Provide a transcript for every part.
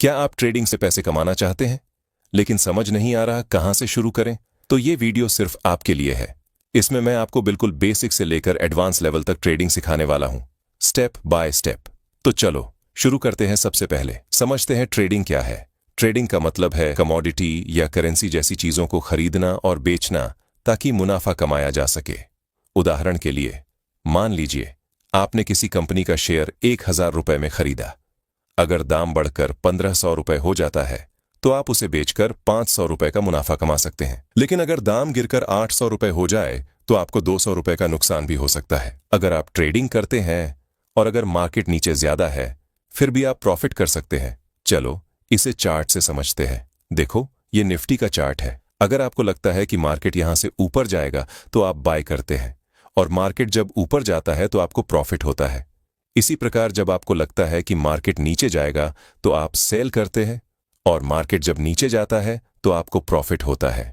क्या आप ट्रेडिंग से पैसे कमाना चाहते हैं लेकिन समझ नहीं आ रहा कहां से शुरू करें? तो ये वीडियो सिर्फ आपके लिए है। इसमें मैं आपको बिल्कुल बेसिक से लेकर एडवांस लेवल तक ट्रेडिंग सिखाने वाला हूं, स्टेप बाय स्टेप। तो चलो शुरू करते हैं। सबसे पहले समझते हैं ट्रेडिंग क्या है। ट्रेडिंग का मतलब है कमोडिटी या करेंसी जैसी चीजों को खरीदना और बेचना ताकि मुनाफा कमाया जा सके। उदाहरण के लिए मान लीजिए आपने किसी कंपनी का शेयर 1000 रुपए में खरीदा। अगर दाम बढ़कर 1500 रुपए हो जाता है तो आप उसे बेचकर 500 रुपए का मुनाफा कमा सकते हैं। लेकिन अगर दाम गिरकर 800 रुपए हो जाए तो आपको 200 रुपए का नुकसान भी हो सकता है। अगर आप ट्रेडिंग करते हैं और अगर मार्केट नीचे ज्यादा है फिर भी आप प्रॉफिट कर सकते हैं। चलो इसे चार्ट से समझते हैं। देखो ये निफ्टी का चार्ट है। अगर आपको लगता है कि मार्केट यहां से ऊपर जाएगा तो आप बाय करते हैं और मार्केट जब ऊपर जाता है तो आपको प्रॉफिट होता है। इसी प्रकार जब आपको लगता है कि मार्केट नीचे जाएगा तो आप सेल करते हैं और मार्केट जब नीचे जाता है तो आपको प्रॉफिट होता है।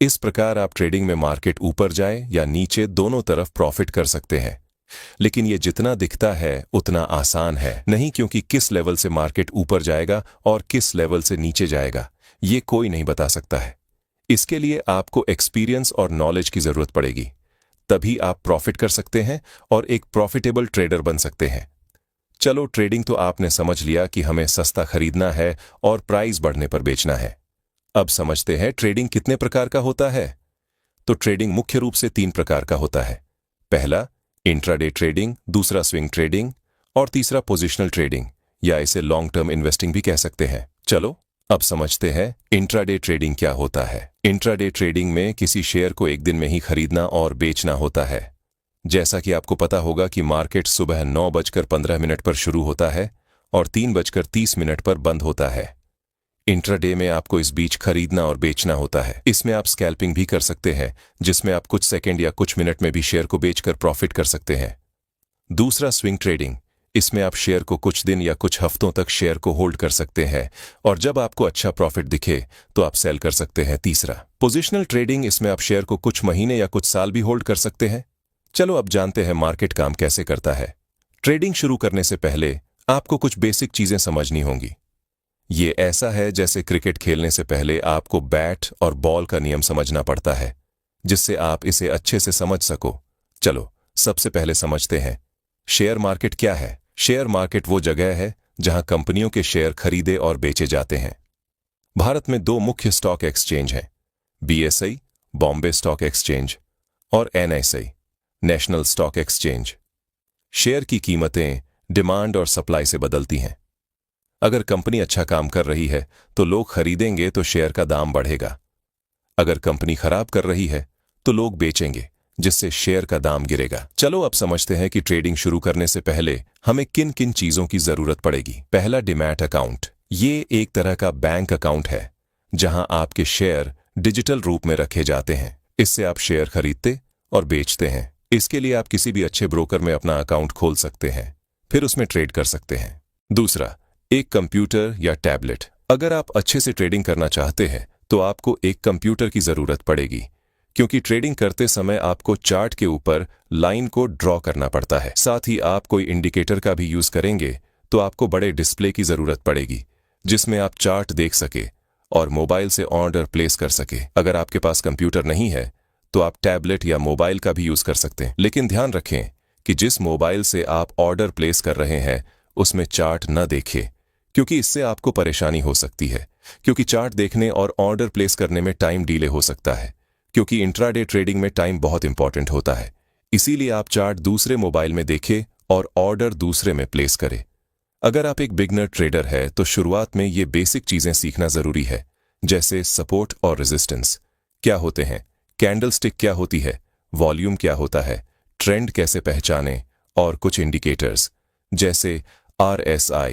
इस प्रकार आप ट्रेडिंग में मार्केट ऊपर जाए या नीचे दोनों तरफ प्रॉफिट कर सकते हैं। लेकिन ये जितना दिखता है उतना आसान है नहीं, क्योंकि किस लेवल से मार्केट ऊपर जाएगा और किस लेवल से नीचे जाएगा ये कोई नहीं बता सकता है। इसके लिए आपको एक्सपीरियंस और नॉलेज की जरूरत पड़ेगी, तभी आप प्रॉफिट कर सकते हैं और एक प्रॉफिटेबल ट्रेडर बन सकते हैं। चलो ट्रेडिंग तो आपने समझ लिया कि हमें सस्ता खरीदना है और प्राइस बढ़ने पर बेचना है। अब समझते हैं ट्रेडिंग कितने प्रकार का होता है। तो ट्रेडिंग मुख्य रूप से 3 प्रकार का होता है। पहला इंट्राडे ट्रेडिंग, दूसरा स्विंग ट्रेडिंग और तीसरा पोजिशनल ट्रेडिंग, या इसे लॉन्ग टर्म इन्वेस्टिंग भी कह सकते हैं। चलो अब समझते हैं इंट्राडे ट्रेडिंग क्या होता है। इंट्राडे ट्रेडिंग में किसी शेयर को एक दिन में ही खरीदना और बेचना होता है। जैसा कि आपको पता होगा कि मार्केट सुबह 9:15 पर शुरू होता है और 3:30 पर बंद होता है। इंट्राडे में आपको इस बीच खरीदना और बेचना होता है। इसमें आप स्कैल्पिंग भी कर सकते हैं, जिसमें आप कुछ सेकंड या कुछ मिनट में भी शेयर को बेचकर प्रॉफिट कर सकते हैं। दूसरा स्विंग ट्रेडिंग, इसमें आप शेयर को कुछ दिन या कुछ हफ्तों तक शेयर को होल्ड कर सकते हैं और जब आपको अच्छा प्रॉफिट दिखे तो आप सेल कर सकते हैं। तीसरा पोजिशनल ट्रेडिंग, इसमें आप शेयर को कुछ महीने या कुछ साल भी होल्ड कर सकते हैं। चलो अब जानते हैं मार्केट काम कैसे करता है। ट्रेडिंग शुरू करने से पहले आपको कुछ बेसिक चीजें समझनी होंगी। ये ऐसा है जैसे क्रिकेट खेलने से पहले आपको बैट और बॉल का नियम समझना पड़ता है, जिससे आप इसे अच्छे से समझ सको। चलो सबसे पहले समझते हैं शेयर मार्केट क्या है। शेयर मार्केट वो जगह है जहां कंपनियों के शेयर खरीदे और बेचे जाते हैं। भारत में 2 मुख्य स्टॉक एक्सचेंज हैं, BSE बॉम्बे स्टॉक एक्सचेंज और NSE national stock exchange. Share की कीमतें डिमांड और सप्लाई से बदलती हैं। अगर कंपनी अच्छा काम कर रही है तो लोग खरीदेंगे तो शेयर का दाम बढ़ेगा। अगर कंपनी खराब कर रही है तो लोग बेचेंगे, जिससे शेयर का दाम गिरेगा। चलो अब समझते हैं कि ट्रेडिंग शुरू करने से पहले हमें किन किन चीजों की जरूरत पड़ेगी। पहला डीमैट अकाउंट। ये एक तरह का बैंक अकाउंट है जहां आपके शेयर डिजिटल रूप में रखे जाते हैं। इससे आप शेयर खरीदते और बेचते हैं। इसके लिए आप किसी भी अच्छे ब्रोकर में अपना अकाउंट खोल सकते हैं, फिर उसमें ट्रेड कर सकते हैं। दूसरा एक कंप्यूटर या टैबलेट। अगर आप अच्छे से ट्रेडिंग करना चाहते हैं तो आपको एक कंप्यूटर की जरूरत पड़ेगी, क्योंकि ट्रेडिंग करते समय आपको चार्ट के ऊपर लाइन को ड्रॉ करना पड़ता है। साथ ही आप कोई इंडिकेटर का भी यूज करेंगे तो आपको बड़े डिस्प्ले की जरूरत पड़ेगी, जिसमें आप चार्ट देख सके और मोबाइल से ऑर्डर प्लेस कर सके। अगर आपके पास कंप्यूटर नहीं है तो आप टैबलेट या मोबाइल का भी यूज कर सकते हैं, लेकिन ध्यान रखें कि जिस मोबाइल से आप ऑर्डर प्लेस कर रहे हैं उसमें चार्ट न देखें, क्योंकि इससे आपको परेशानी हो सकती है। क्योंकि चार्ट देखने और ऑर्डर प्लेस करने में टाइम डिले हो सकता है, क्योंकि इंट्राडे ट्रेडिंग में टाइम बहुत इंपॉर्टेंट होता है। इसीलिए आप चार्ट दूसरे मोबाइल में देखें और ऑर्डर दूसरे में प्लेस करें। अगर आप एक बिगनर ट्रेडर है तो शुरुआत में ये बेसिक चीजें सीखना जरूरी है, जैसे सपोर्ट और रेजिस्टेंस क्या होते हैं, कैंडलस्टिक क्या होती है, वॉल्यूम क्या होता है, ट्रेंड कैसे पहचाने और कुछ इंडिकेटर्स जैसे RSI,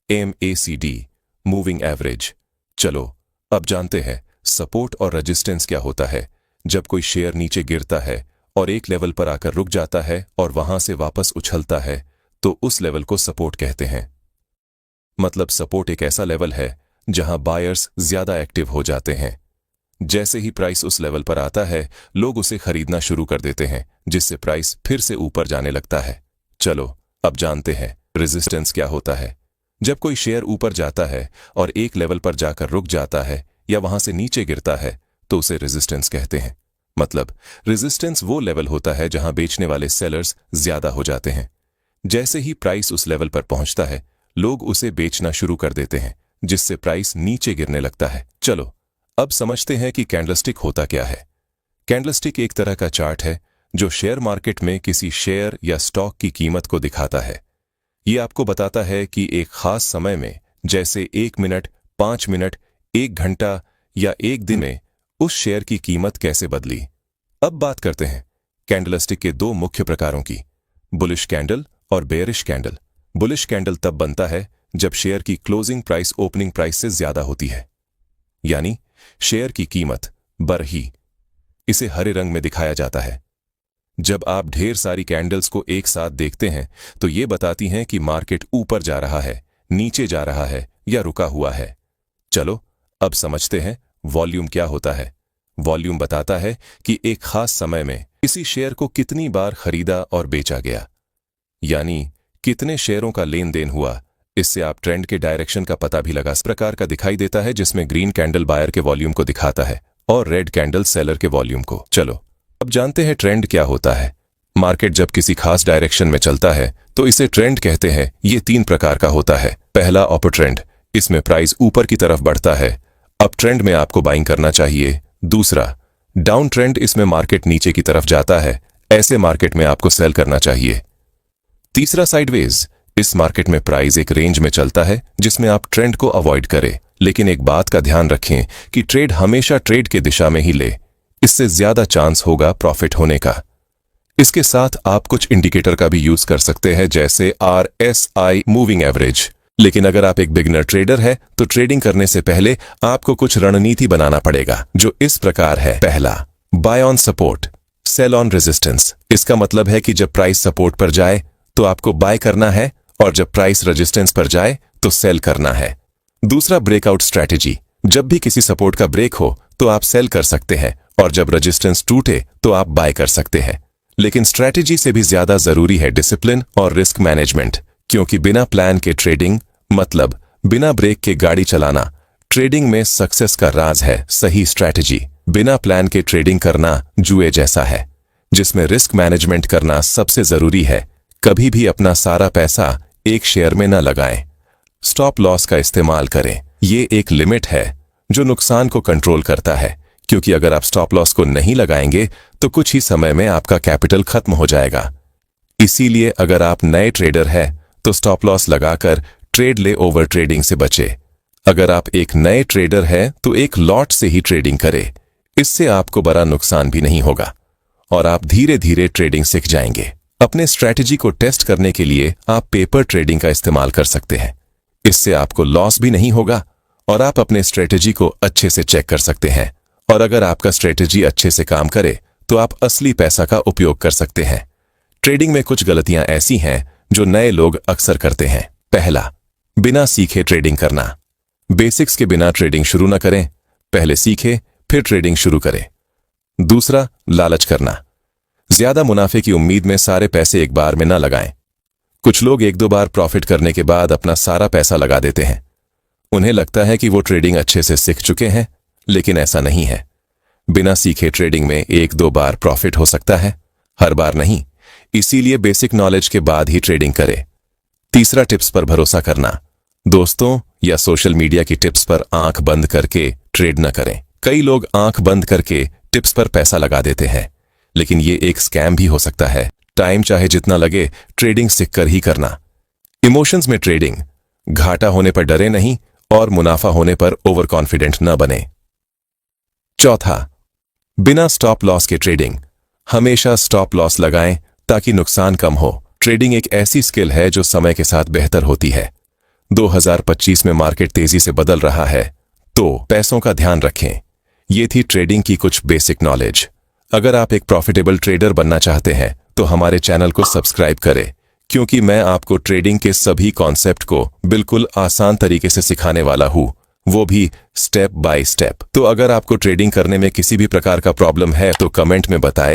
MACD, मूविंग एवरेज। चलो अब जानते हैं सपोर्ट और रेजिस्टेंस क्या होता है। जब कोई शेयर नीचे गिरता है और एक लेवल पर आकर रुक जाता है और वहां से वापस उछलता है तो उस लेवल को सपोर्ट कहते हैं। मतलब सपोर्ट एक ऐसा लेवल है जहां बायर्स ज्यादा एक्टिव हो जाते हैं। जैसे ही प्राइस उस लेवल पर आता है लोग उसे खरीदना शुरू कर देते हैं, जिससे प्राइस फिर से ऊपर जाने लगता है। चलो अब जानते हैं रेजिस्टेंस क्या होता है। जब कोई शेयर ऊपर जाता है और एक लेवल पर जाकर रुक जाता है या वहां से नीचे गिरता है तो उसे रेजिस्टेंस कहते हैं। मतलब रेजिस्टेंस वो लेवल होता है जहां बेचने वाले सेलर्स ज्यादा हो जाते हैं। जैसे ही प्राइस उस लेवल पर पहुंचता है, लोग उसे बेचना शुरू कर देते हैं, जिससे प्राइस नीचे गिरने लगता है। चलो अब समझते हैं कि कैंडलस्टिक होता क्या है। कैंडलस्टिक एक तरह का चार्ट है जो शेयर मार्केट में किसी शेयर या स्टॉक की कीमत को दिखाता है। ये आपको बताता है कि एक खास समय में, जैसे 1 मिनट, 5 मिनट, 1 घंटा या 1 दिन में उस शेयर की कीमत कैसे बदली। अब बात करते हैं कैंडलस्टिक के 2 मुख्य प्रकारों की, बुलिश कैंडल और बेयरिश कैंडल। बुलिश कैंडल तब बनता है जब शेयर की क्लोजिंग प्राइस ओपनिंग प्राइस से ज्यादा होती है, यानी शेयर की कीमत बढ़ रही। इसे हरे रंग में दिखाया जाता है। जब आप ढेर सारी कैंडल्स को एक साथ देखते हैं तो ये बताती हैं कि मार्केट ऊपर जा रहा है, नीचे जा रहा है या रुका हुआ है। चलो अब समझते हैं वॉल्यूम क्या होता है। वॉल्यूम बताता है कि एक खास समय में किसी शेयर को कितनी बार खरीदा और बेचा गया, यानी कितने शेयरों का लेन देन हुआ। इससे आप ट्रेंड के डायरेक्शन का पता भी लगा। इस प्रकार का दिखाई देता है जिसमें ग्रीन कैंडल बायर के वॉल्यूम को दिखाता है और रेड कैंडल सेलर के वॉल्यूम को। चलो अब जानते हैं ट्रेंड क्या होता है। मार्केट जब किसी खास डायरेक्शन में चलता है तो इसे ट्रेंड कहते हैं। ये 3 प्रकार का होता है। पहला अपर ट्रेंड, इसमें प्राइस ऊपर की तरफ बढ़ता है, अप ट्रेंड में आपको बाइंग करना चाहिए। दूसरा डाउन ट्रेंड, इसमें मार्केट नीचे की तरफ जाता है, ऐसे मार्केट में आपको सेल करना चाहिए। तीसरा साइडवेज, इस मार्केट में प्राइस एक रेंज में चलता है जिसमें आप ट्रेंड को अवॉइड करें, लेकिन एक बात का ध्यान रखें कि ट्रेड हमेशा ट्रेड के दिशा में ही ले, इससे ज्यादा चांस होगा प्रॉफिट होने का। इसके साथ आप कुछ इंडिकेटर का भी यूज कर सकते हैं, जैसे RSI मूविंग एवरेज। लेकिन अगर आप एक बिगिनर ट्रेडर है तो ट्रेडिंग करने से पहले आपको कुछ रणनीति बनाना पड़ेगा, जो इस प्रकार है। पहला, buy on support, sell on resistance. इसका मतलब है कि जब प्राइस सपोर्ट पर जाए तो आपको बाय करना है और जब प्राइस रेजिस्टेंस पर जाए तो सेल करना है। दूसरा, ब्रेकआउट स्ट्रैटेजी। जब भी किसी सपोर्ट का ब्रेक हो तो आप सेल कर सकते हैं और जब रेजिस्टेंस टूटे तो आप बाय कर सकते हैं। लेकिन स्ट्रैटेजी से भी ज्यादा जरूरी है डिसिप्लिन और रिस्क मैनेजमेंट, क्योंकि बिना प्लान के ट्रेडिंग, मतलब बिना ब्रेक के गाड़ी चलाना, ट्रेडिंग में सक्सेस का राज है। सही स्ट्रैटेजी, बिना प्लान के ट्रेडिंग करना जुए जैसा है, जिसमें रिस्क मैनेजमेंट करना सबसे जरूरी है। कभी भी अपना सारा पैसा एक शेयर में न लगाएं। स्टॉप लॉस का इस्तेमाल करें। ये एक लिमिट है जो नुकसान को कंट्रोल करता है, क्योंकि अगर आप स्टॉप लॉस को नहीं लगाएंगे तो कुछ ही समय में आपका कैपिटल खत्म हो जाएगा। इसीलिए अगर आप नए ट्रेडर हैं तो स्टॉप लॉस लगाकर ट्रेड ले ओवर ट्रेडिंग से बचे। अगर आप एक नए ट्रेडर हैं तो एक लॉट से ही ट्रेडिंग करें, इससे आपको बड़ा नुकसान भी नहीं होगा और आप धीरे धीरे ट्रेडिंग सीख जाएंगे। अपने स्ट्रैटेजी को टेस्ट करने के लिए आप पेपर ट्रेडिंग का इस्तेमाल कर सकते हैं। इससे आपको लॉस भी नहीं होगा और आप अपने स्ट्रैटेजी को अच्छे से चेक कर सकते हैं। और अगर आपका स्ट्रैटेजी अच्छे से काम करे तो आप असली पैसा का उपयोग कर सकते हैं। ट्रेडिंग में कुछ गलतियां ऐसी हैं जो नए लोग अक्सर करते हैं। पहला, बिना सीखे ट्रेडिंग करना। बेसिक्स के बिना ट्रेडिंग शुरू न करें, पहले सीखें फिर ट्रेडिंग शुरू करें। दूसरा, लालच करना। ज्यादा मुनाफे की उम्मीद में सारे पैसे एक बार में न लगाएं। कुछ लोग 1-2 बार प्रॉफिट करने के बाद अपना सारा पैसा लगा देते हैं। उन्हें लगता है कि वो ट्रेडिंग अच्छे से सीख चुके हैं, लेकिन ऐसा नहीं है। बिना सीखे ट्रेडिंग में 1-2 बार प्रॉफिट हो सकता है, हर बार नहीं। इसीलिए बेसिक नॉलेज के बाद ही ट्रेडिंग करें। तीसरा, टिप्स पर भरोसा करना। दोस्तों या सोशल मीडिया की टिप्स पर आंख बंद करके ट्रेड न करें। कई लोग आंख बंद करके टिप्स पर पैसा लगा देते हैं, लेकिन ये एक स्कैम भी हो सकता है। टाइम चाहे जितना लगे, ट्रेडिंग सीख कर ही करना। इमोशंस में ट्रेडिंग, घाटा होने पर डरे नहीं और मुनाफा होने पर ओवर कॉन्फिडेंट न बने। चौथा, बिना स्टॉप लॉस के ट्रेडिंग। हमेशा स्टॉप लॉस लगाएं ताकि नुकसान कम हो। ट्रेडिंग एक ऐसी स्किल है जो समय के साथ बेहतर होती है। 2025 में मार्केट तेजी से बदल रहा है, तो पैसों का ध्यान रखें। ये थी ट्रेडिंग की कुछ बेसिक नॉलेज। अगर आप एक प्रॉफिटेबल ट्रेडर बनना चाहते हैं तो हमारे चैनल को सब्सक्राइब करें, क्योंकि मैं आपको ट्रेडिंग के सभी कॉन्सेप्ट को बिल्कुल आसान तरीके से सिखाने वाला हूँ, वो भी स्टेप बाय स्टेप। तो अगर आपको ट्रेडिंग करने में किसी भी प्रकार का प्रॉब्लम है तो कमेंट में बताएं।